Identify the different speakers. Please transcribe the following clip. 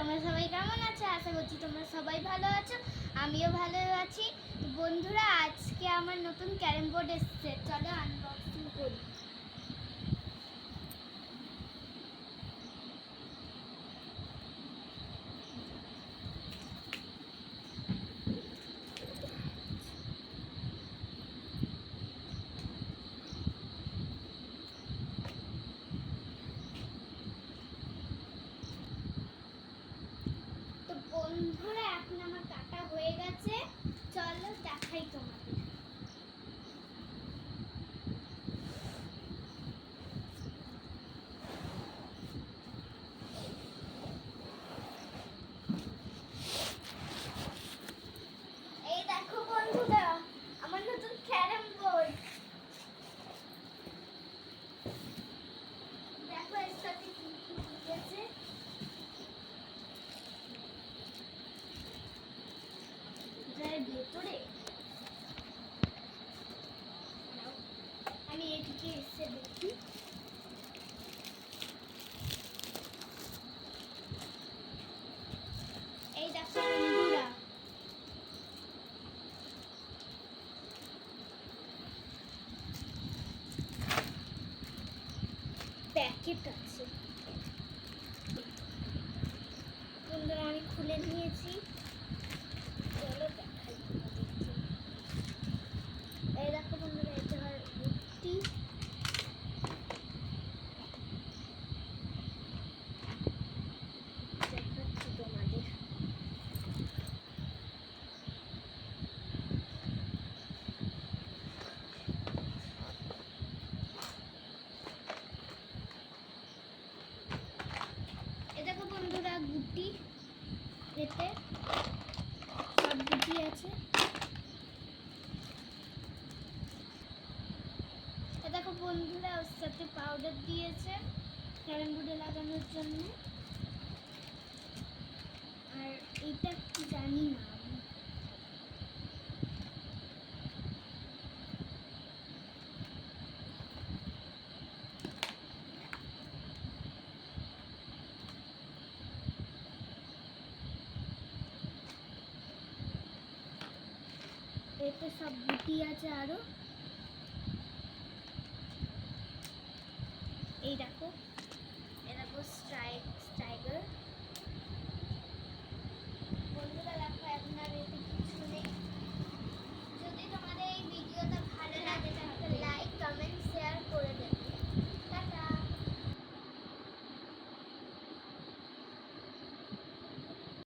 Speaker 1: তোমরা সবাই কেমন আছো? আশা করছি তোমরা সবাই ভালো আছো, আমিও ভালো আছি। বন্ধুরা, আজকে আমার নতুন ক্যারাম বোর্ড এসেছে, চলো আনবক্সিং করি। তো বন্ধুরা, এখন আমার কাটা হয়ে গেছে, চলো দেখাই তোমাদের। এই দেখো বন্ধুরা, আমার নতুন ক্যারাম বোর্ড। দেখো এর সাথে কি কি দিয়েছে। ভেতরে আমি এদিকে এসে দেখি। এই দেখো বন্ধুরা, প্যাকেট আছে। বন্ধুরা, আমি খুলে নিয়েছি, চলো দেখাই তোমাদেরকে। এই দেখো বন্ধুরা, এটা হয় বুটটি। দেখাচ্ছি তোমাদের। এই দেখো বন্ধুরা, গুটি, এতে সব গুটি আছে। এই দেখো বন্ধুরা, ওর সাথে পাউডার দিয়েছে ক্যারাম বোর্ডে লাগানোর জন্য। আর এইটা কি জানি না আমি। এতে সব গুটি আছে আরো। এই দেখো।